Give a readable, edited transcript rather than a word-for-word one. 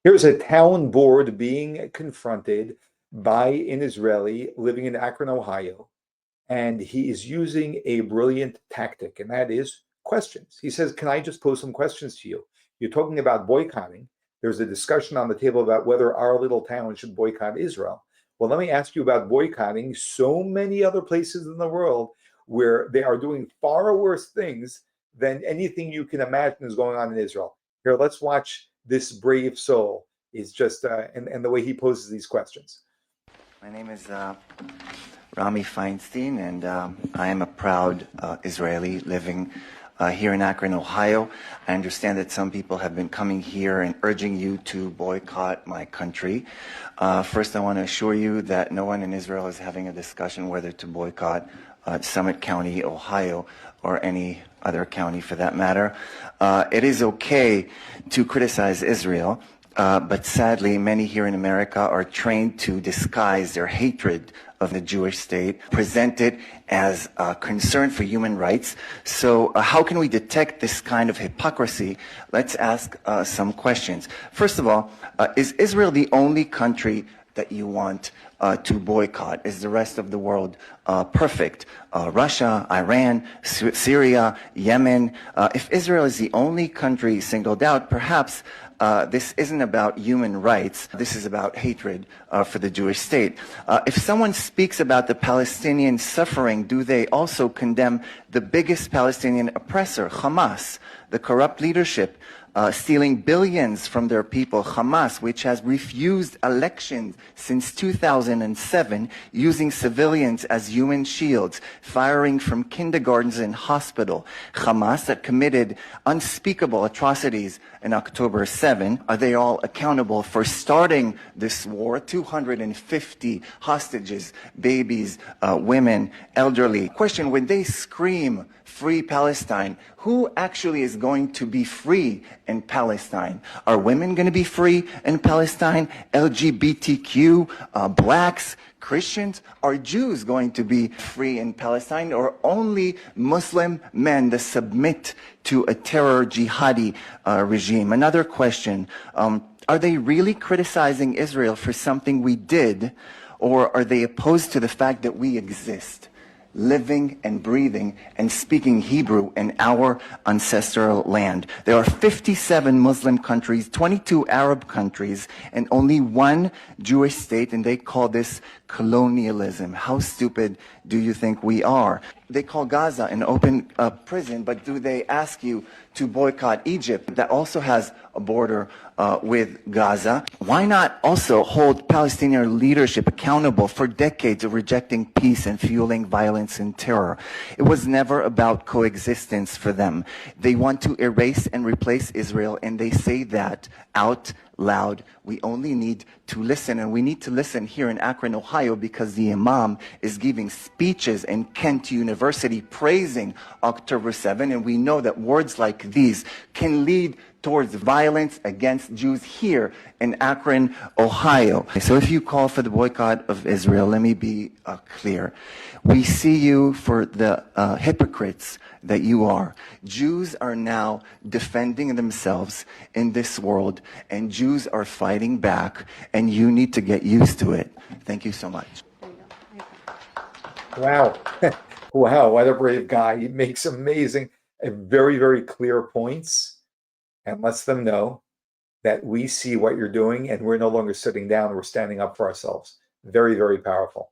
Here's a town board being confronted by an Israeli living in Akron, Ohio, and he is using a brilliant tactic, and that is questions. He says, "Can I just pose some questions to you? You're talking about boycotting. There's a discussion on the table about whether our little town should boycott Israel. Well, let me ask you about boycotting so many other places in the world where they are doing far worse things than anything you can imagine is going on in Israel." Here, let's watch this brave soul. Is just and the way he poses these questions. My name is Rabbi Weinstein, and I am a proud Israeli living here in Akron, Ohio. I understand that some people have been coming here and urging you to boycott my country. First, I want to assure you that no one in Israel is having a discussion whether to boycott Summit County, Ohio, or any other county for that matter. It is okay to criticize Israel. But sadly, many here in America are trained to disguise their hatred of the Jewish state, present it as a concern for human rights. So how can we detect this kind of hypocrisy? Let's ask some questions. First of all, is Israel the only country that you want to boycott? Is the rest of the world perfect? Russia, Iran, Syria, Yemen. If Israel is the only country singled out, perhaps this isn't about human rights. This is about hatred for the Jewish state. If someone speaks about the Palestinian suffering, do they also condemn the biggest Palestinian oppressor, Hamas, the corrupt leadership, stealing billions from their people, Hamas, which has refused elections since 2007, using civilians as human shields, firing from kindergartens and hospital. Hamas that committed unspeakable atrocities in October 7. Are they all accountable for starting this war? 250 hostages, babies, women, elderly. Question, when they scream, "Free Palestine," who actually is going to be free in Palestine? Are women going to be free in Palestine? LGBTQ, blacks, Christians? Are Jews going to be free in Palestine, or only Muslim men that submit to a terror jihadi regime? Another question, are they really criticizing Israel for something we did, or are they opposed to the fact that we exist, living and breathing and speaking Hebrew in our ancestral land? There are 57 Muslim countries, 22 Arab countries, and only one Jewish state, and they call this colonialism. How stupid do you think we are? They call Gaza an open prison, but do they ask you to boycott Egypt, that also has a border with Gaza? Why not also hold Palestinian leadership accountable for decades of rejecting peace and fueling violence and terror? It was never about coexistence for them. They want to erase and replace Israel, and they say that out loud. We only need to listen, and we need to listen here in Akron, Ohio, because the Imam is giving speeches in Kent University praising October 7, and we know that words like these can lead towards violence against Jews here in Akron, Ohio. So if you call for the boycott of Israel, let me be clear. We see you for the hypocrites that you are. Jews are now defending themselves in this world, and Jews are fighting back, and you need to get used to it. Thank you so much. Wow. Wow, what a brave guy. He makes amazing and very, very clear points and lets them know that we see what you're doing and we're no longer sitting down, we're standing up for ourselves. Very, very powerful.